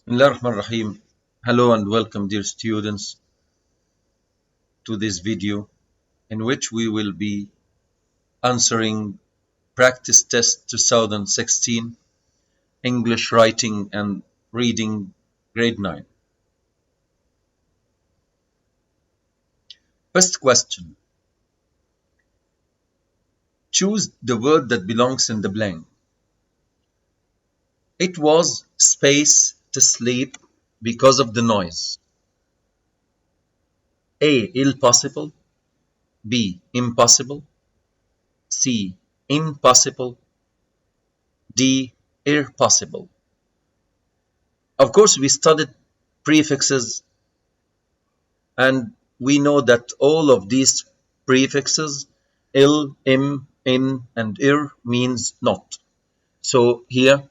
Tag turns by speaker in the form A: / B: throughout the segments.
A: Bismillahirrahmanirrahim. Hello and welcome, dear students, to this video in which we will be answering Practice Test 2016 English Writing and Reading Grade 9. First question. Choose the word that belongs in the blank. It was space to sleep because of the noise. A. Impossible. B. Impossible. C. Impossible. D. Impossible. Of course, we studied prefixes and we know that all of these prefixes, il, im, in, and ir, means not. So here,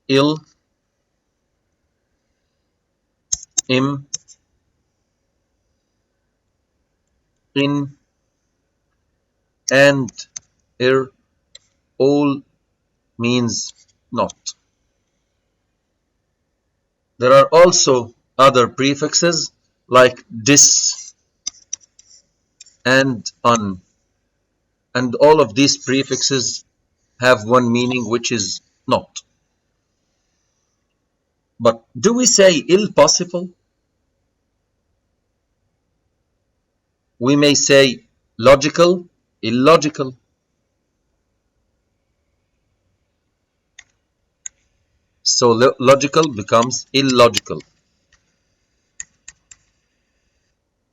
A: il, im, in, and ir all means not. There are also other prefixes like dis and un, and all of these prefixes have one meaning, which is not. But do we say ill possible? We may say logical, illogical. So logical becomes illogical.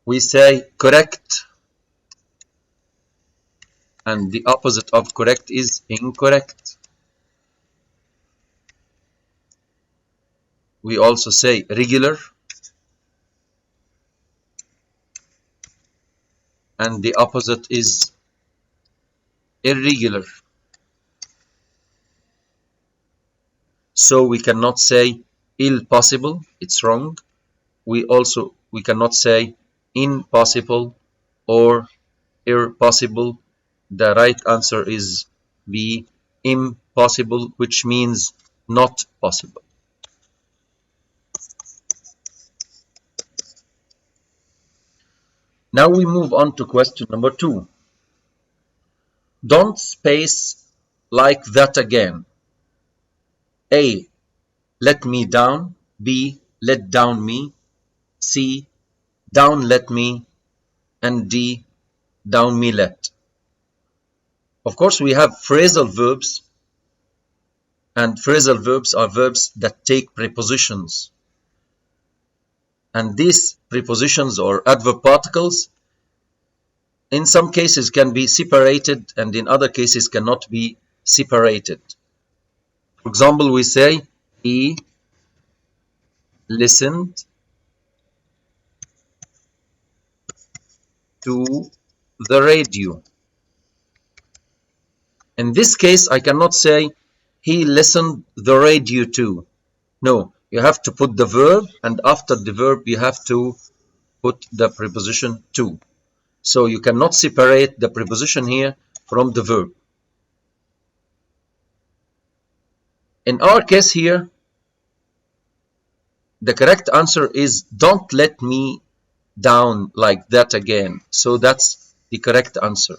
A: We say correct, and the opposite of correct is incorrect. We also say regular, and the opposite is irregular. So we cannot say ill possible, it's wrong. We cannot say impossible or impossible. The right answer is B, impossible, which means not possible. Now we move on to question number 2. Don't space like that again. A. Let me down. B. Let down me. C. Down let me. And D. Down me let. Of course, we have phrasal verbs, and phrasal verbs are verbs that take prepositions. And these prepositions or adverb particles in some cases can be separated and in other cases cannot be separated. For example, we say he listened to the radio. In this case, I cannot say he listened the radio to. No, you have to put the verb, and after the verb you have to put the preposition to. So you cannot separate the preposition here from the verb. In our case here, the correct answer is don't let me down like that again. So that's the correct answer.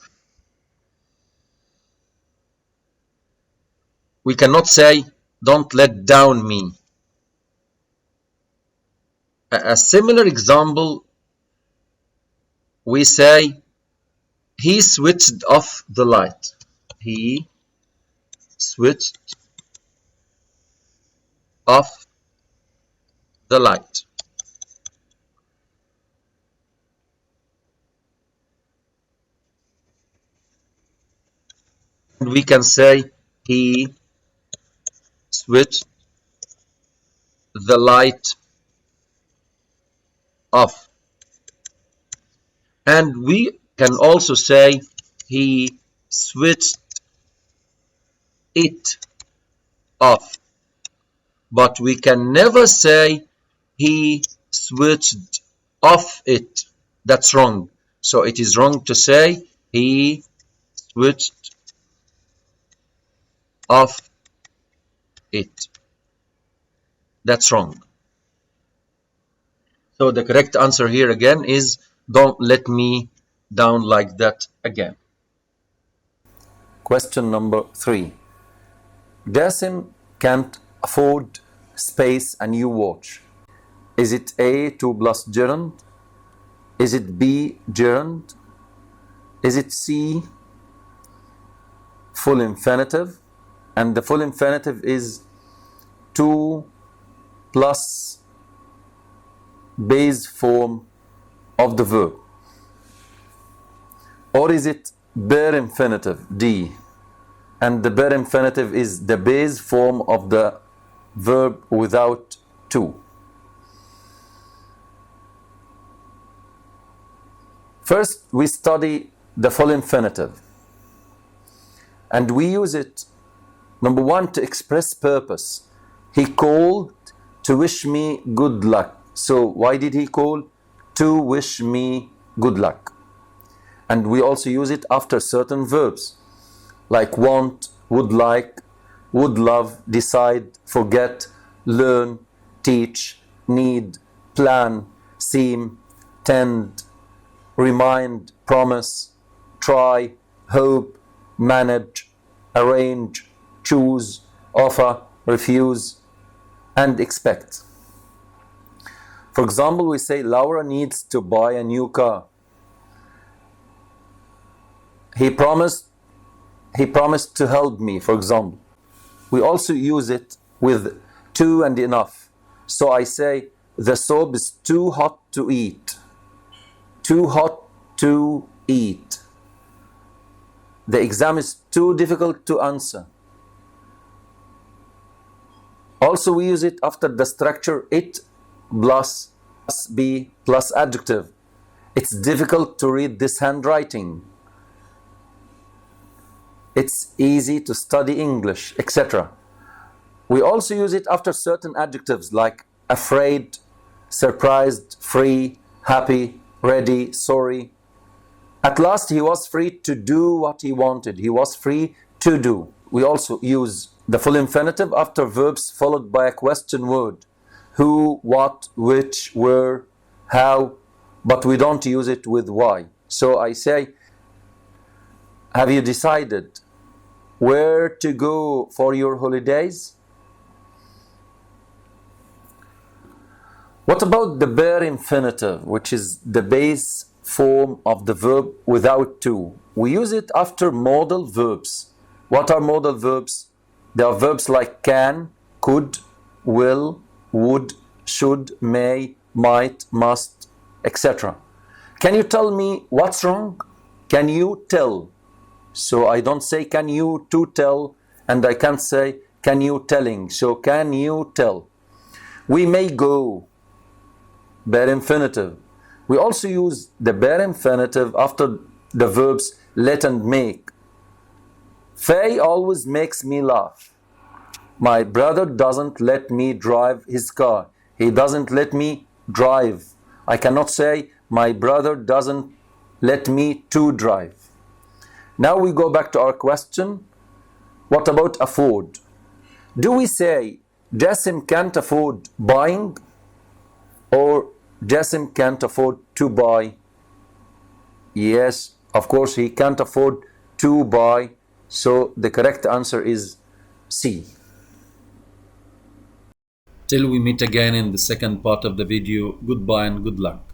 A: We cannot say don't let down me. A similar example, we say he switched off the light. He switched off the light. And we can say he switched the light off. And we can also say he switched it off. But we can never say he switched off it. That's wrong. So it is wrong to say he switched off it. That's wrong. So the correct answer here again is don't let me down like that again.
B: Question number 3. Jassim can't afford space a new watch. Is it A, 2 plus gerund? Is it B, gerund? Is it C, full infinitive? And the full infinitive is 2 plus base form of the verb. Or is it bare infinitive, D? And the bare infinitive is the base form of the verb without to. First, we study the full infinitive. And we use it, number one, to express purpose. He called to wish me good luck. So why did he call? To wish me good luck. And we also use it after certain verbs, like want, would like, would love, decide, forget, learn, teach, need, plan, seem, tend, remind, promise, try, hope, manage, arrange, choose, offer, refuse, and expect. For example, we say Laura needs to buy a new car. He promised to help me, for example. We also use it with too and enough. So I say the soup is too hot to eat. Too hot to eat. The exam is too difficult to answer. Also, we use it after the structure it plus be plus adjective. It's difficult to read this handwriting. It's easy to study English, etc. We also use it after certain adjectives like afraid, surprised, free, happy, ready, sorry. At last, he was free to do what he wanted. He was free to do. We also use the full infinitive after verbs followed by a question word. Who, what, which, where, how, but we don't use it with why. So I say, have you decided where to go for your holidays? What about the bare infinitive, which is the base form of the verb without to? We use it after modal verbs. What are modal verbs? They are verbs like can, could, will, would, should, may, might, must, etc. Can you tell me what's wrong? Can you tell? So I don't say can you to tell, and I can't say can you telling. So can you tell? We may go, bare infinitive. We also use the bare infinitive after the verbs let and make. Faye always makes me laugh. My brother doesn't let me drive his car. He doesn't let me drive. I cannot say my brother doesn't let me to drive. Now we go back to our question. What about afford? Do we say Jassim can't afford buying, or Jassim can't afford to buy? Yes, of course he can't afford to buy. So the correct answer is C.
C: Till we meet again in the second part of the video, goodbye and good luck.